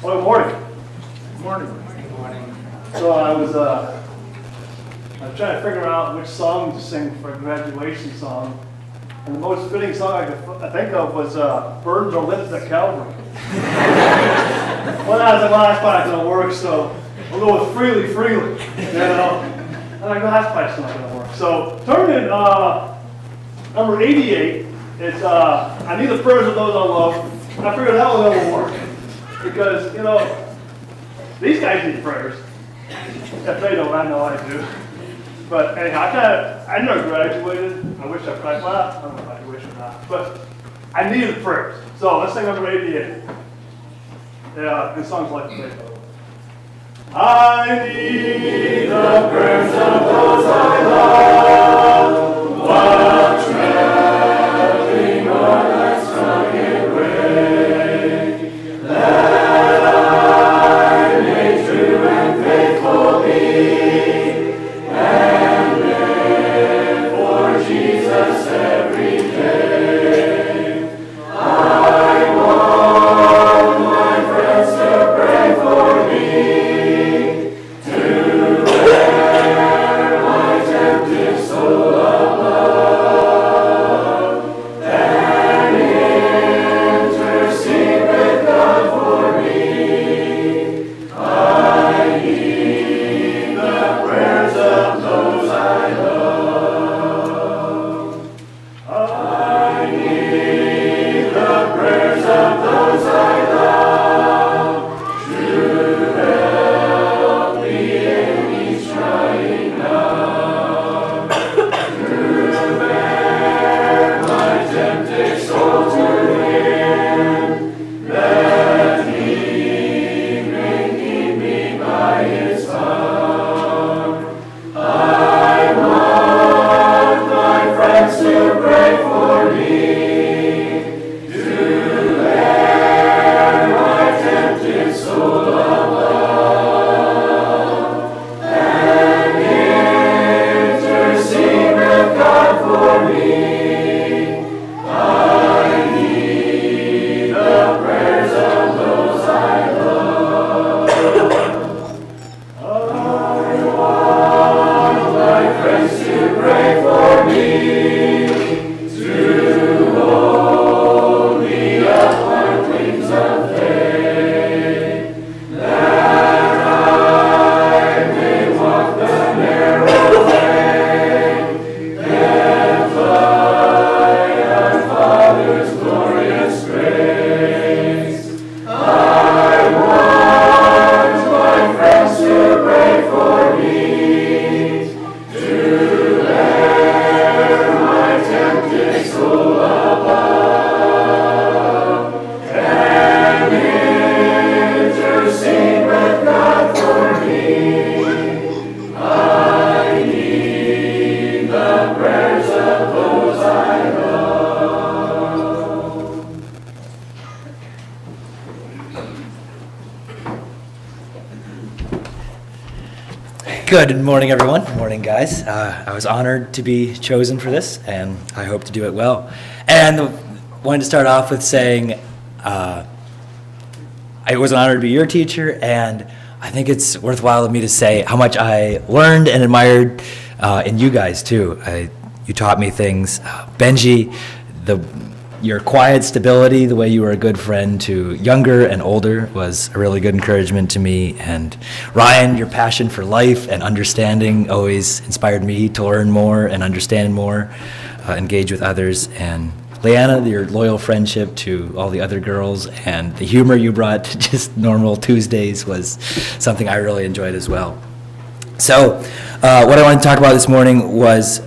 Well, good morning. Good morning. Good morning. So I was trying to figure out which song to sing for a graduation song, and the most fitting song I could think of was "Burdens Are Lifted at Calvary." Well, I was like, well, that's probably not going to work, so we'll go with "Freely, Freely." You know, and I go, that's probably not going to work. So turn in number 88. It's "I Need the Prayers of Those I Love." I figured that one will work. Because, you know, these guys need prayers. If they don't, I know I do. But anyhow, I never graduated. I wish I probably, well, I don't know if I wish or not. But I needed prayers. So let's sing number 88. Yeah, this song's like this. I need the prayers of those I love. What traveling on that rugged way. That I may true and faithful be, and live for Jesus every day. I want my friends to pray for me, to bear my tempted soul Good morning, everyone. Good morning, guys. I was honored to be chosen for this, and I hope to do it well. And wanted to start off with saying it was an honor to be your teacher, and I think it's worthwhile of me to say how much I learned and admired in you guys, too. You taught me things. Benji, your quiet stability, the way you were a good friend to younger and older was a really good encouragement to me. And Ryan, your passion for life and understanding always inspired me to learn more and understand more, engage with others. And Leanna, your loyal friendship to all the other girls and the humor you brought to just normal Tuesdays was something I really enjoyed as well. So what I want to talk about this morning was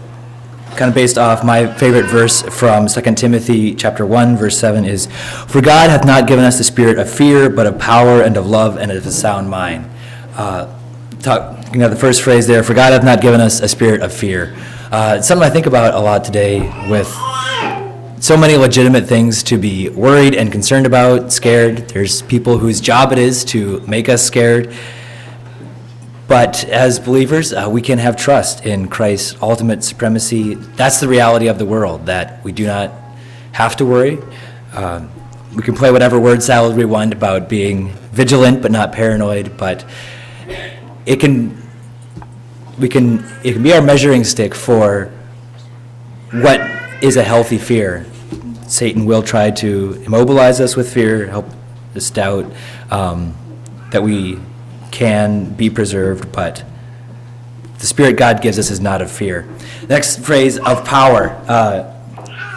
kind of based off my favorite verse from 2 Timothy chapter 1, verse 7 is, "For God hath not given us the spirit of fear, but of power and of love and of a sound mind." The first phrase there, "For God hath not given us a spirit of fear." It's something I think about a lot today with so many legitimate things to be worried and concerned about, scared. There's people whose job it is to make us scared. But as believers, we can have trust in Christ's ultimate supremacy. That's the reality of the world, that we do not have to worry. We can play whatever word salad we want about being vigilant but not paranoid, but it can be our measuring stick for what is a healthy fear. Satan will try to immobilize us with fear, help us doubt that we can be preserved, but the spirit God gives us is not of fear. Next phrase, of power.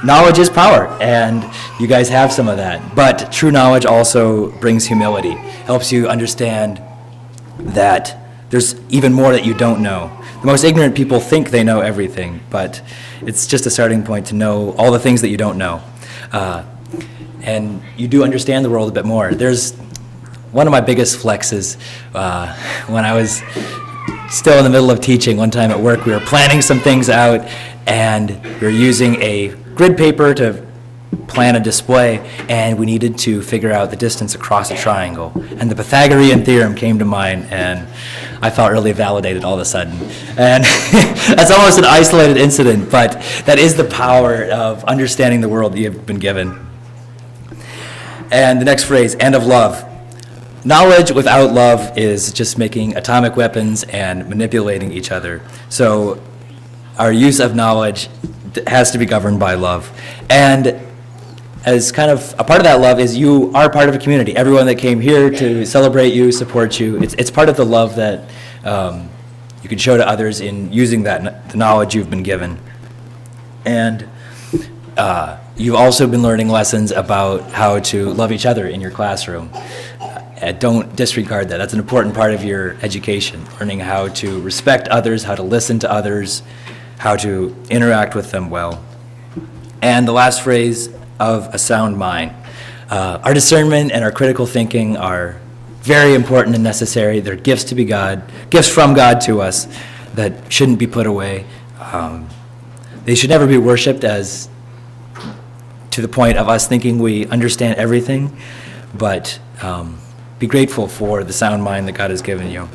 Knowledge is power, and you guys have some of that. But true knowledge also brings humility, helps you understand that there's even more that you don't know. The most ignorant people think they know everything, but it's just a starting point to know all the things that you don't know. And you do understand the world a bit more. There's one of my biggest flexes when I was still in the middle of teaching. One time at work, we were planning some things out, and we were using a grid paper to plan a display, and we needed to figure out the distance across a triangle. And the Pythagorean theorem came to mind, and I felt really validated all of a sudden. And that's almost an isolated incident, but that is the power of understanding the world that you've been given. And the next phrase, and of love. Knowledge without love is just making atomic weapons and manipulating each other. So our use of knowledge has to be governed by love. And as kind of a part of that love is you are part of a community. Everyone that came here to celebrate you, support you, it's part of the love that you can show to others in using that the knowledge you've been given. And you've also been learning lessons about how to love each other in your classroom. Don't disregard that. That's an important part of your education, learning how to respect others, how to listen to others, how to interact with them well. And the last phrase, of a sound mind. Our discernment and our critical thinking are very important and necessary. They're gifts from God to us that shouldn't be put away. They should never be worshipped as to the point of us thinking we understand everything, but be grateful for the sound mind that God has given you.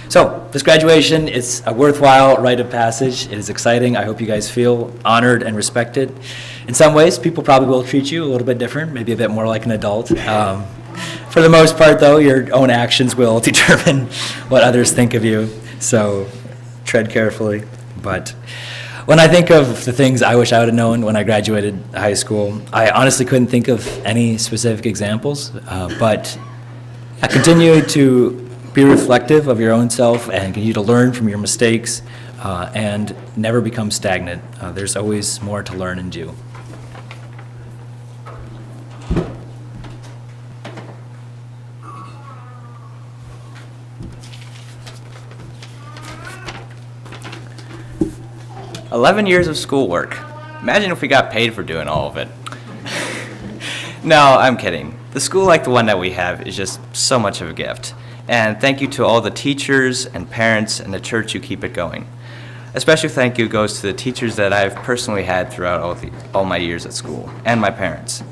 So, this graduation is a worthwhile rite of passage. It is exciting. I hope you guys feel honored and respected. In some ways, people probably will treat you a little bit different, maybe a bit more like an adult. For the most part, though, your own actions will determine what others think of you, so tread carefully. But when I think of the things I wish I would have known when I graduated high school, I honestly couldn't think of any specific examples, but I continue to be reflective of your own self and continue to learn from your mistakes and never become stagnant. There's always more to learn and do. "11 years of schoolwork. Imagine if we got paid for doing all of it." No, I'm kidding. The school like the one that we have is just so much of a gift. And thank you to all the teachers and parents and the church who keep it going. A special thank you goes to the teachers that I've personally had throughout all my years at school, and my parents.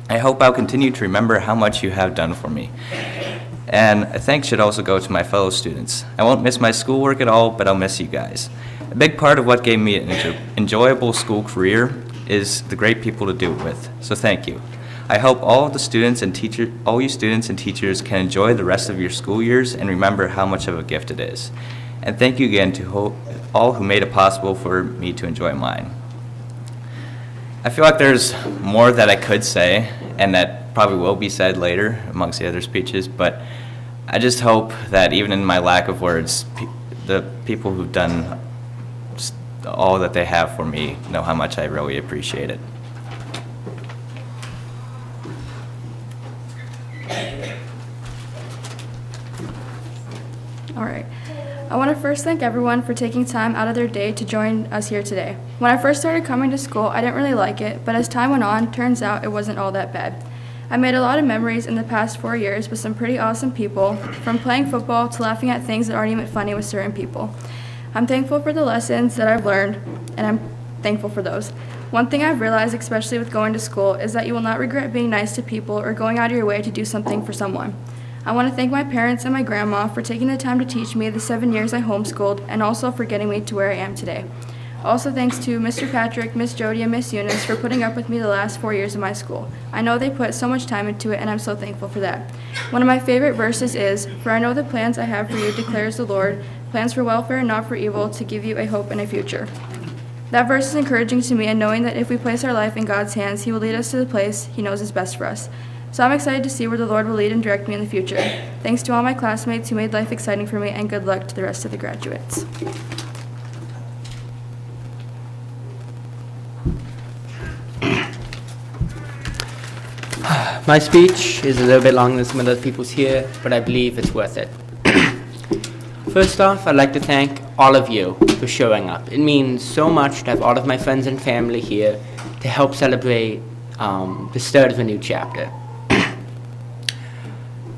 I hope I'll continue to remember how much you have done for me. And a thanks should also go to my fellow students. I won't miss my schoolwork at all, but I'll miss you guys. A big part of what gave me an enjoyable school career is the great people to do it with, so thank you. I hope all you students and teachers can enjoy the rest of your school years and remember how much of a gift it is. And thank you again to all who made it possible for me to enjoy mine. I feel like there's more that I could say, and that probably will be said later amongst the other speeches, but I just hope that even in my lack of words, the people who've done all that they have for me know how much I really appreciate it. All right. I want to first thank everyone for taking time out of their day to join us here today. When I first started coming to school, I didn't really like it, but as time went on, turns out it wasn't all that bad. I made a lot of memories in the past 4 years with some pretty awesome people, from playing football to laughing at things that aren't even funny with certain people. I'm thankful for the lessons that I've learned, and I'm thankful for those. One thing I've realized, especially with going to school, is that you will not regret being nice to people or going out of your way to do something for someone. I want to thank my parents and my grandma for taking the time to teach me the 7 years I homeschooled, and also for getting me to where I am today. Also thanks to Mr. Patrick, Miss Jody, and Miss Eunice for putting up with me the last 4 years of my school. I know they put so much time into it, and I'm so thankful for that. One of my favorite verses is, "For I know the plans I have for you, declares the Lord, plans for welfare and not for evil, to give you a hope and a future." That verse is encouraging to me, and knowing that if we place our life in God's hands, He will lead us to the place He knows is best for us. So I'm excited to see where the Lord will lead and direct me in the future. Thanks to all my classmates who made life exciting for me, and good luck to the rest of the graduates. My speech is a little bit longer than some of the people's here, but I believe it's worth it. First off, I'd like to thank all of you for showing up. It means so much to have all of my friends and family here to help celebrate the start of a new chapter.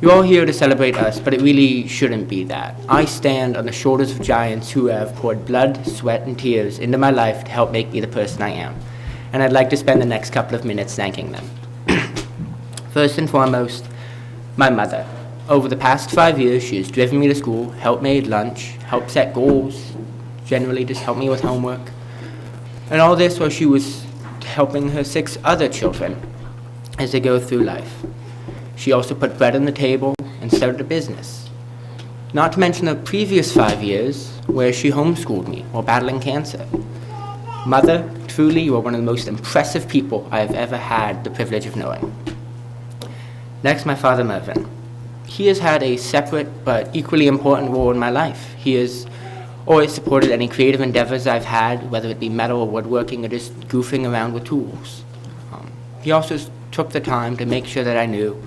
You're all here to celebrate us, but it really shouldn't be that. I stand on the shoulders of giants who have poured blood, sweat, and tears into my life to help make me the person I am. And I'd like to spend the next couple of minutes thanking them. First and foremost, my mother. Over the past 5 years, she has driven me to school, helped me eat lunch, helped set goals, generally just helped me with homework. And all this while she was helping her 6 other children as they go through life. She also put bread on the table and started a business. Not to mention the previous 5 years where she homeschooled me while battling cancer. Mother, truly, you are one of the most impressive people I have ever had the privilege of knowing. Next, my father, Mervyn. He has had a separate but equally important role in my life. He has always supported any creative endeavors I've had, whether it be metal or woodworking or just goofing around with tools. He also took the time to make sure that I knew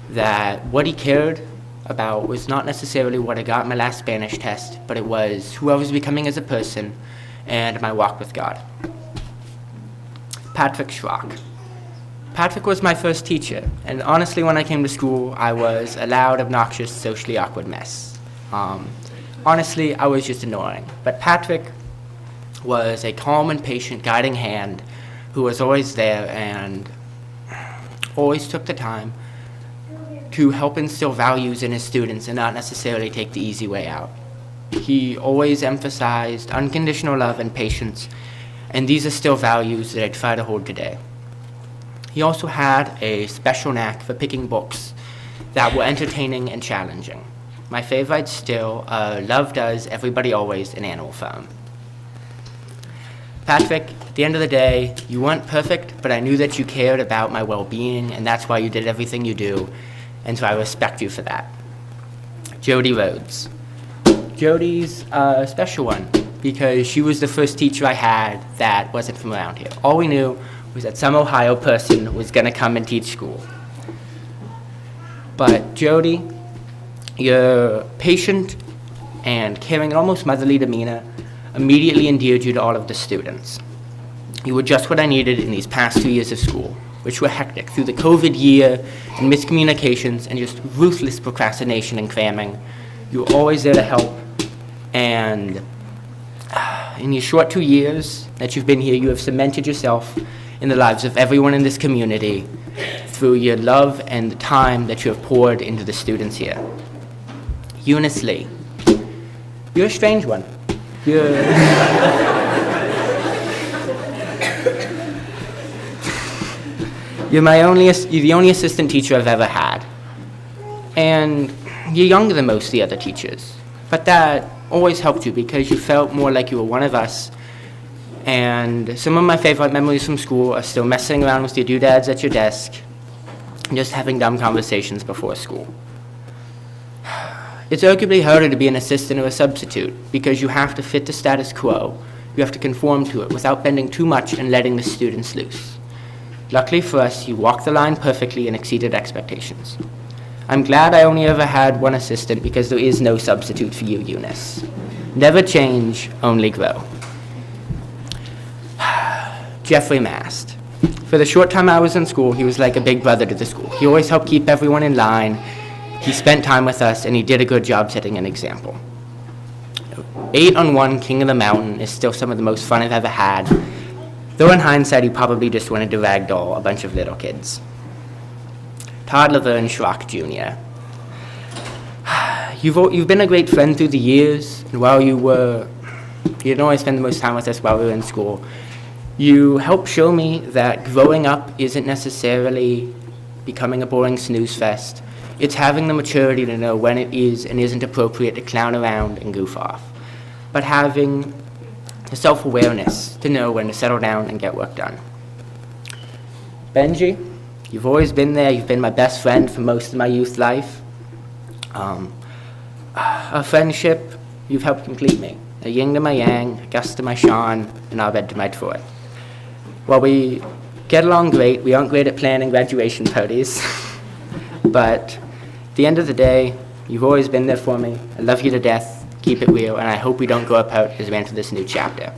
that what he cared about was not necessarily what I got in my last Spanish test, but it was who I was becoming as a person and my walk with God. Patrick Schrock. Patrick was my first teacher, and honestly, when I came to school, I was a loud, obnoxious, socially awkward mess. Honestly, I was just annoying. But Patrick was a calm and patient guiding hand who was always there and always took the time to help instill values in his students and not necessarily take the easy way out. He always emphasized unconditional love and patience, and these are still values that I try to hold today. He also had a special knack for picking books that were entertaining and challenging. My favorite still, Love Does, Everybody Always, and Animal Farm. Patrick, at the end of the day, you weren't perfect, but I knew that you cared about my well-being, and that's why you did everything you do, and so I respect you for that. Jody Rhodes. Jody's a special one, because she was the first teacher I had that wasn't from around here. All we knew was that some Ohio person was going to come and teach school. But Jody, your patient and caring and almost motherly demeanor immediately endeared you to all of the students. You were just what I needed in these past 2 years of school, which were hectic through the COVID year and miscommunications and just ruthless procrastination and cramming. You were always there to help, and in these short 2 years that you've been here, you have cemented yourself in the lives of everyone in this community through your love and the time that you have poured into the students here. Eunice Lee, you're a strange one. You're you're the only assistant teacher I've ever had. And you're younger than most of the other teachers. But that always helped you because you felt more like you were one of us. And some of my favorite memories from school are still messing around with your doodads at your desk and just having dumb conversations before school. It's arguably harder to be an assistant or a substitute because you have to fit the status quo. You have to conform to it without bending too much and letting the students loose. Luckily for us, you walked the line perfectly and exceeded expectations. I'm glad I only ever had one assistant because there is no substitute for you, Eunice. Never change, only grow. Jeffrey Mast. For the short time I was in school, he was like a big brother to the school. He always helped keep everyone in line. He spent time with us, and he did a good job setting an example. 8-on-1 King of the Mountain is still some of the most fun I've ever had. Though in hindsight, he probably just wanted to ragdoll a bunch of little kids. Todd Laverne Schrock Jr. You've been a great friend through the years, and while you didn't always spend the most time with us while we were in school, you helped show me that growing up isn't necessarily becoming a boring snooze fest. It's having the maturity to know when it is and isn't appropriate to clown around and goof off, but having the self-awareness to know when to settle down and get work done. Benji, you've always been there. You've been my best friend for most of my youth life. Our friendship, you've helped complete me. A yin to my yang, a Gus to my Sean, and a Red to my Troy. While we get along great, we aren't great at planning graduation parties. But at the end of the day, you've always been there for me. I love you to death. Keep it real, and I hope we don't grow apart as we enter this new chapter.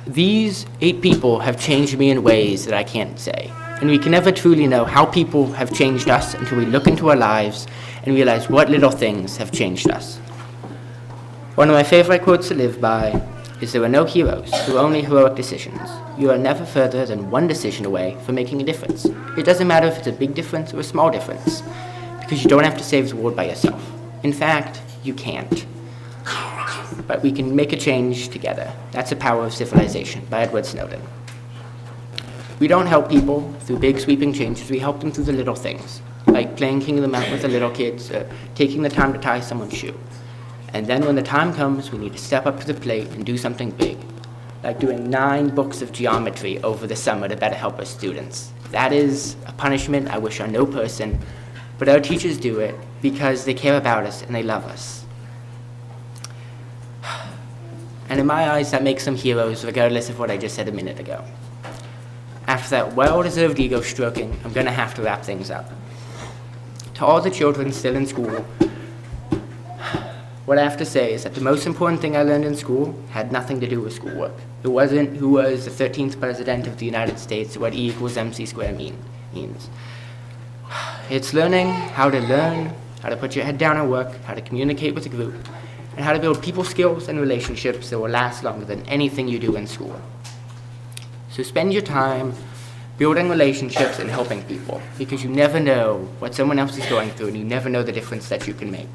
These 8 people have changed me in ways that I can't say. And we can never truly know how people have changed us until we look into our lives and realize what little things have changed us. One of my favorite quotes to live by is, "There are no heroes, there are only heroic decisions. You are never further than one decision away from making a difference. It doesn't matter if it's a big difference or a small difference, because you don't have to save the world by yourself. In fact, you can't. But we can make a change together. That's the power of civilization," by Edward Snowden. We don't help people through big sweeping changes, we help them through the little things, like playing King of the Mountain with the little kids, or taking the time to tie someone's shoe. And then when the time comes, we need to step up to the plate and do something big, like doing 9 books of geometry over the summer to better help our students. That is a punishment I wish on no person, but our teachers do it because they care about us and they love us. And in my eyes, that makes them heroes, regardless of what I just said a minute ago. After that well-deserved ego stroking, I'm going to have to wrap things up. To all the children still in school, what I have to say is that the most important thing I learned in school had nothing to do with schoolwork. It wasn't who was the 13th president of the United States or what E equals MC squared means. It's learning, how to put your head down and work, how to communicate with a group, and how to build people skills and relationships that will last longer than anything you do in school. So spend your time building relationships and helping people, because you never know what someone else is going through and you never know the difference that you can make.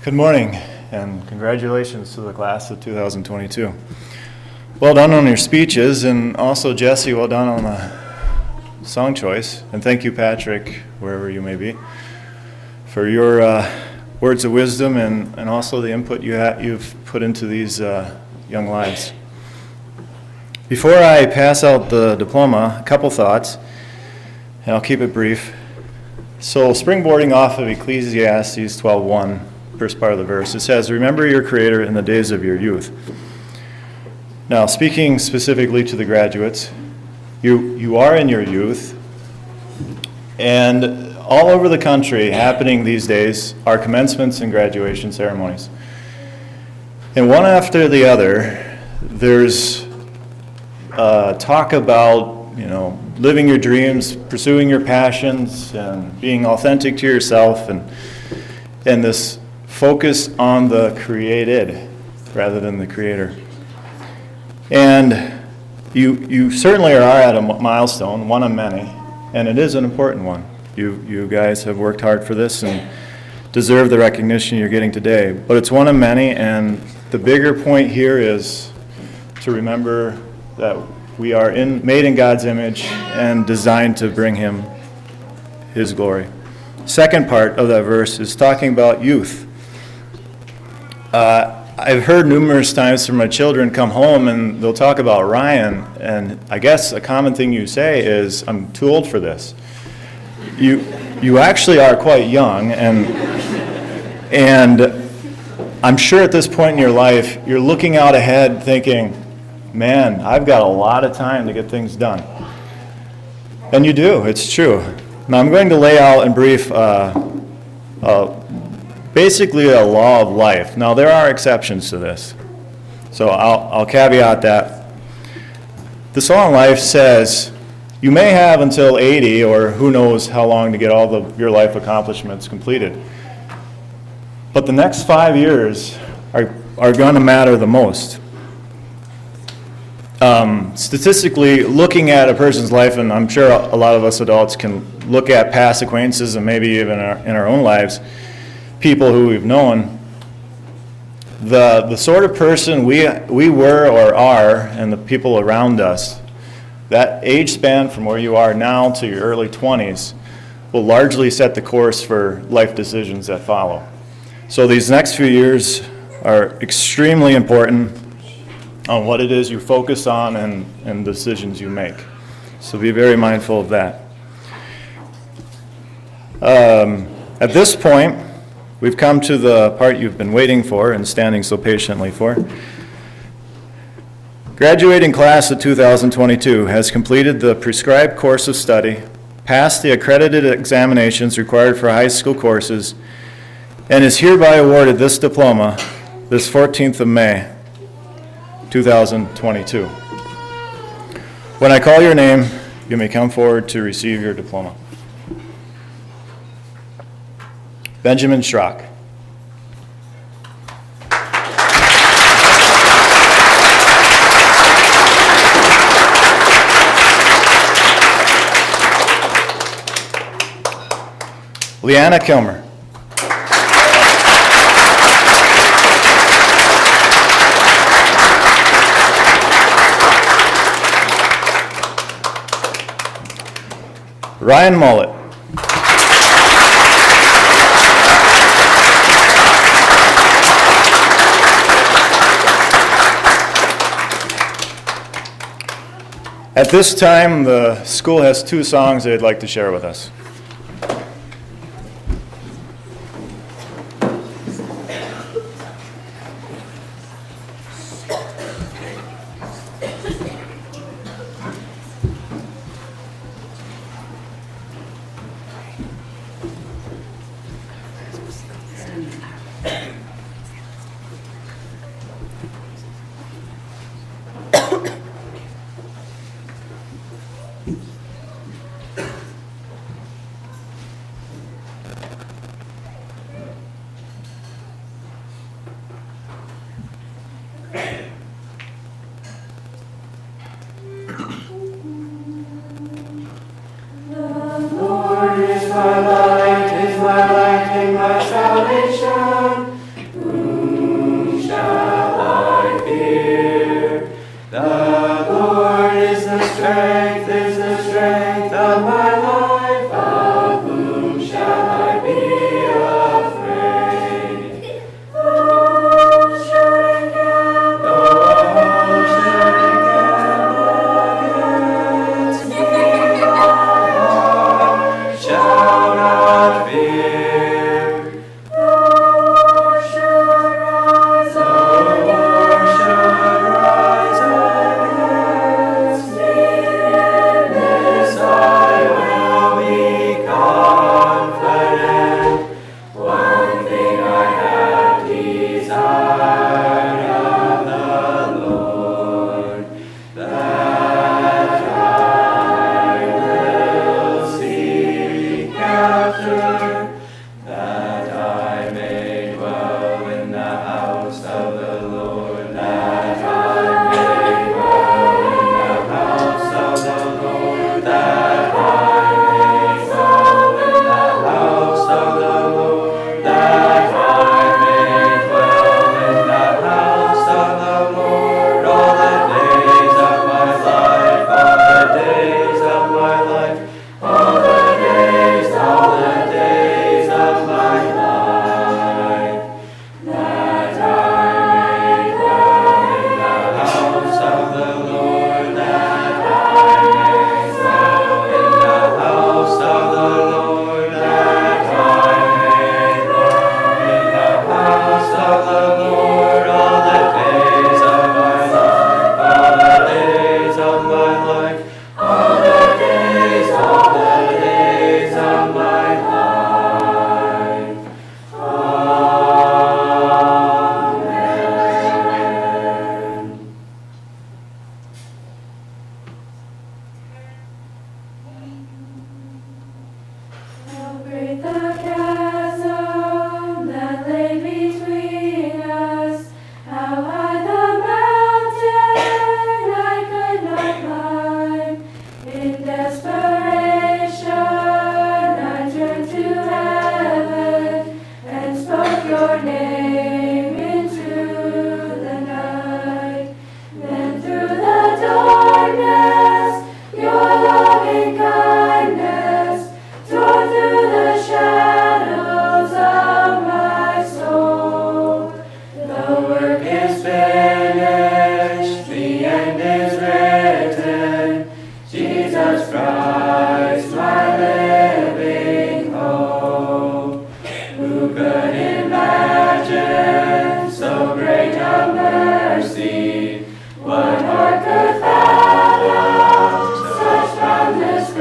Good morning, and congratulations to the class of 2022. Well done on your speeches, and also Jesse, well done on the song choice. And thank you, Patrick, wherever you may be, for your words of wisdom and also the input you've put into these young lives. Before I pass out the diploma, a couple thoughts, and I'll keep it brief. So springboarding off of Ecclesiastes 12:1, first part of the verse, it says, "Remember your Creator in the days of your youth." Now, speaking specifically to the graduates, you are in your youth, And all over the country, happening these days, are commencements and graduation ceremonies. And one after the other, there's talk about, living your dreams, pursuing your passions, and being authentic to yourself, and this focus on the created rather than the creator. And you certainly are at a milestone, one of many, and it is an important one. You guys have worked hard for this and deserve the recognition you're getting today. But it's one of many, and the bigger point here is to remember that we are made in God's image and designed to bring Him His glory. Second part of that verse is talking about youth. I've heard numerous times from my children come home and they'll talk about Ryan, and I guess a common thing you say is, "I'm too old for this." You actually are quite young, and I'm sure at this point in your life, you're looking out ahead thinking, "Man, I've got a lot of time to get things done." And you do, it's true. Now I'm going to lay out in brief basically a law of life. Now there are exceptions to this, so I'll caveat that. The law of life says you may have until 80, or who knows how long, to get all your life accomplishments completed. But the next 5 years are going to matter the most. Statistically, looking at a person's life, and I'm sure a lot of us adults can look at past acquaintances and maybe even in our own lives, people who we've known, the sort of person we were or are, and the people around us, that age span from where you are now to your early 20s will largely set the course for life decisions that follow. So these next few years are extremely important on what it is you focus on and decisions you make. So be very mindful of that. At this point, we've come to the part you've been waiting for and standing so patiently for. Graduating class of 2022 has completed the prescribed course of study, passed the accredited examinations required for high school courses, and is hereby awarded this diploma this 14th of May, 2022. When I call your name, you may come forward to receive your diploma. Benjamin Schrock. Leanna Kilmer. Ryan Mullet. At this time, the school has 2 songs they'd like to share with us. I will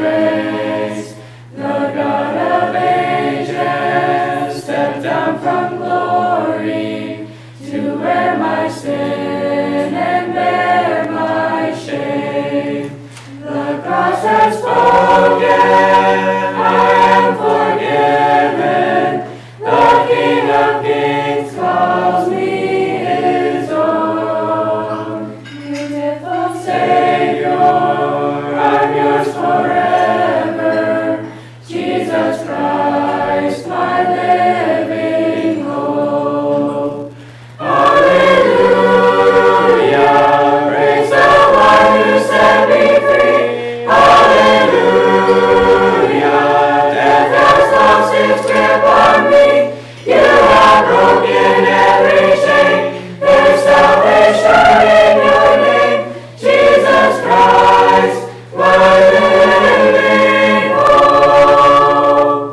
grace, the God of ages, stepped down from glory to wear my sin and bear my shame. The cross has spoken, I am forgiven. The King of Kings calls me his own. Beautiful Savior, I'm yours forever. Jesus Christ, my living hope. Hallelujah, praise the one who set me free. Hallelujah, death has lost its grip on me. You have broken every chain. There's salvation in your name, Jesus Christ, my living hope.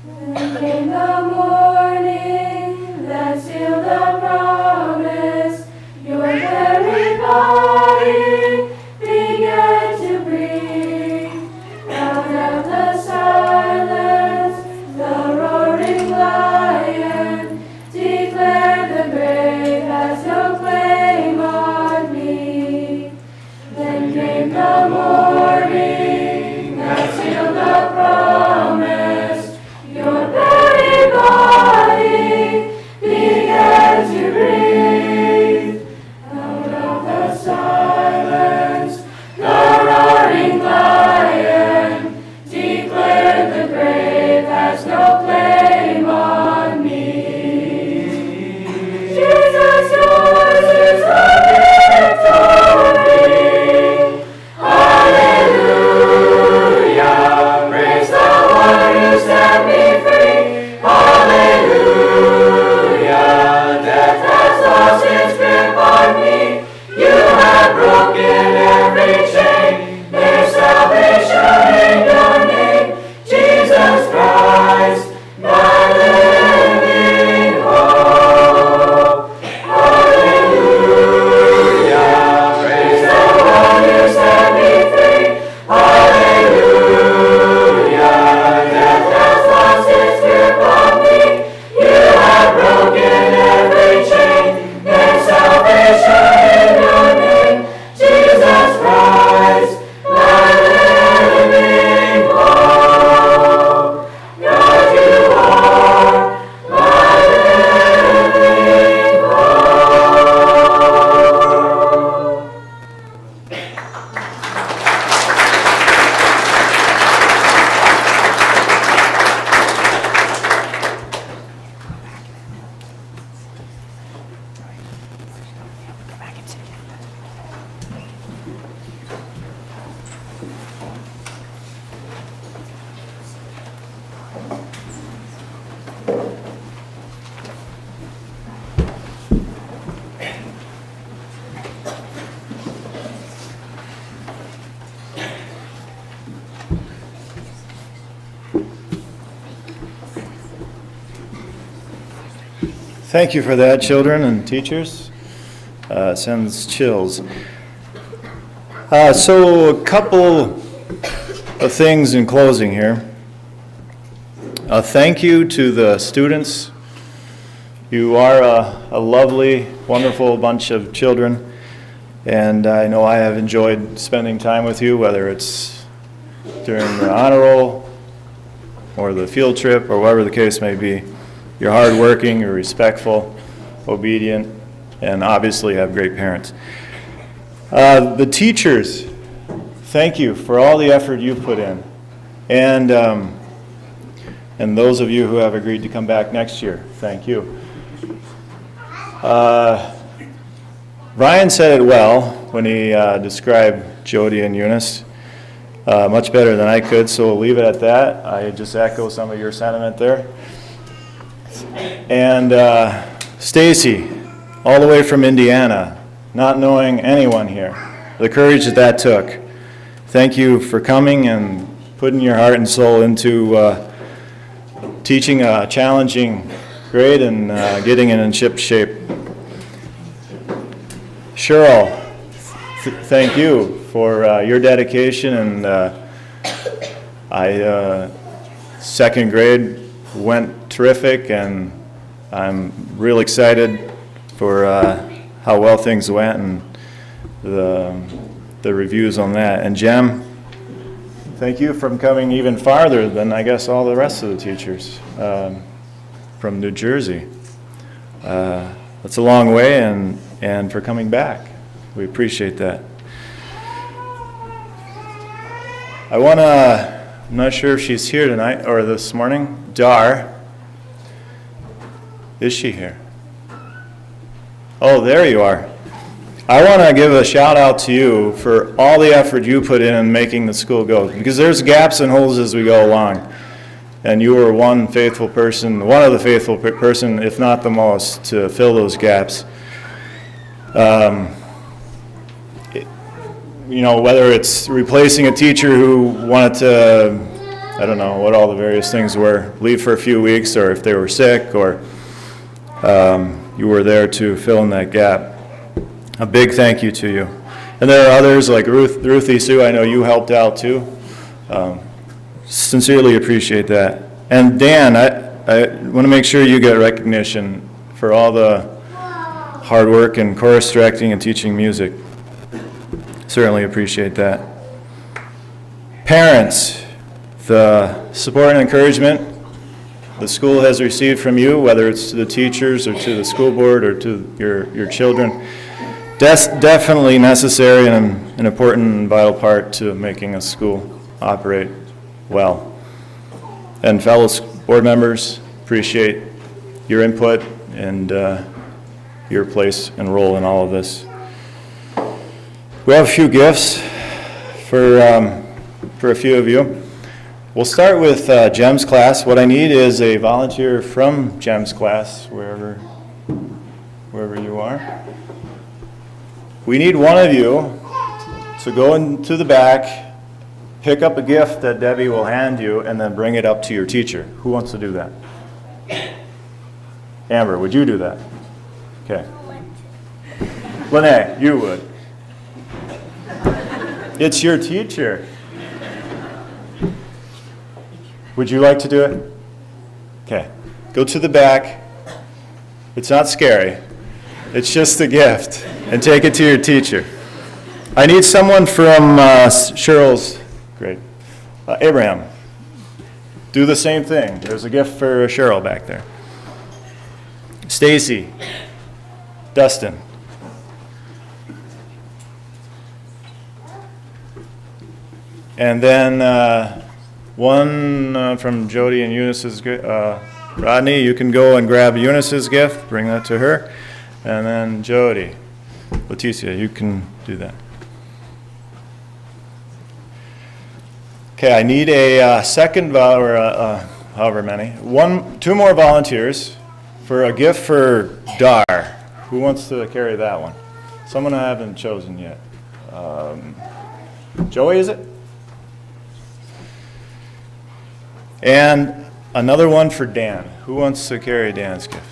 Then came the morning that sealed the promise. Your very body began to breathe. Out of the silence, the roaring lion declared the grave has no claim on me. Then came the morning that sealed the promise. Your very body began to breathe. Out of the silence, the roaring lion declared the grave has no claim on me. Jesus, yours is the victory. Hallelujah, praise the one who set me free. Hallelujah, death has lost its grip on me. You have broken every chain. There's salvation in your name, Jesus Christ, my living hope. Hallelujah, praise the one who set me free. Hallelujah, death has lost its grip on me. You have broken every chain. There's salvation in your name, Jesus Christ, my living hope. God, you are my living hope. Thank you for that, children and teachers. It sends chills. So a couple of things in closing here. A thank you to the students. You are a lovely, wonderful bunch of children, and I know I have enjoyed spending time with you, whether it's during the honor roll or the field trip or whatever the case may be. You're hardworking, you're respectful, obedient, and obviously have great parents. The teachers, thank you for all the effort you've put in. And those of you who have agreed to come back next year, thank you. Ryan said it well when he described Jody and Eunice, much better than I could, so we'll leave it at that. I just echo some of your sentiment there. And Stacy, all the way from Indiana, not knowing anyone here, the courage that took. Thank you for coming and putting your heart and soul into teaching a challenging grade and getting it in ship shape. Cheryl, thank you for your dedication and Second grade went terrific, and I'm real excited for how well things went and the reviews on that. And Jem, thank you for coming even farther than I guess all the rest of the teachers from New Jersey. That's a long way, and for coming back. We appreciate that. I'm not sure if she's here tonight or this morning. Dar, is she here? Oh, there you are. I want to give a shout out to you for all the effort you put in making the school go, because there's gaps and holes as we go along. And you were one of the faithful person, if not the most, to fill those gaps. Whether it's replacing a teacher who wanted to, I don't know what all the various things were, leave for a few weeks, or if they were sick, or you were there to fill in that gap. A big thank you to you. And there are others like Ruthie Sue, I know you helped out too. Sincerely appreciate that. And Dan, I want to make sure you get recognition for all the hard work in chorus directing and teaching music. Certainly appreciate that. Parents, the support and encouragement the school has received from you, whether it's to the teachers or to the school board or to your children, definitely necessary and an important and vital part to making a school operate well. And fellow board members, appreciate your input and your place and role in all of this. We have a few gifts for a few of you. We'll start with Jem's class. What I need is a volunteer from Jem's class, wherever you are. We need one of you to go into the back, pick up a gift that Debbie will hand you, and then bring it up to your teacher. Who wants to do that? Amber, would you do that? Okay. Lene, you would. It's your teacher. Would you like to do it? Okay. Go to the back. It's not scary. It's just a gift. And take it to your teacher. I need someone from Cheryl's grade. Abraham, do the same thing. There's a gift for Cheryl back there. Stacy, Dustin. And then one from Jody and Eunice's, Rodney, you can go and grab Eunice's gift, bring that to her. And then Jody, Leticia, you can do that. Okay, I need a second, or however many, two more volunteers for a gift for Dar. Who wants to carry that one? Someone I haven't chosen yet. Joey, is it? And another one for Dan. Who wants to carry Dan's gift?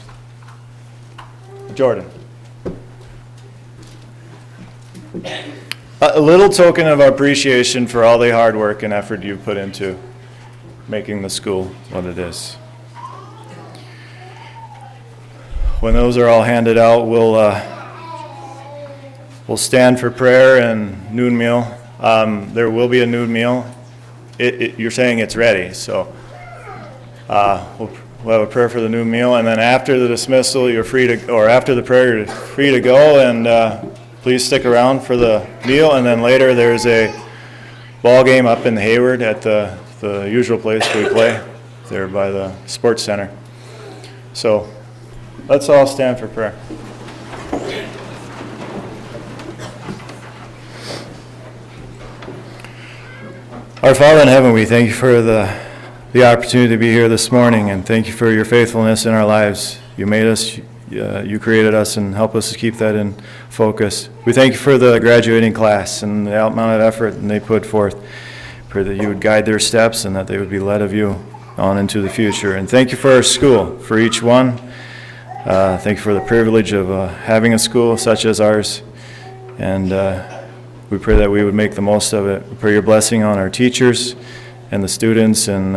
Jordan. A little token of appreciation for all the hard work and effort you've put into making the school what it is. When those are all handed out, we'll stand for prayer and noon meal. There will be a noon meal. You're saying it's ready, so we'll have a prayer for the noon meal, and then after the dismissal, you're free to, or after the prayer, you're free to go, and please stick around for the meal, and then later there's a ball game up in Hayward at the usual place we play, there by the sports center. So let's all stand for prayer. Our Father in heaven, we thank you for the opportunity to be here this morning, and thank you for your faithfulness in our lives. You made us, you created us, and help us to keep that in focus. We thank you for the graduating class and the amount of effort that they put forth. Pray that you would guide their steps and that they would be led of you on into the future. And thank you for our school, for each one. Thank you for the privilege of having a school such as ours. And we pray that we would make the most of it. We pray your blessing on our teachers and the students, and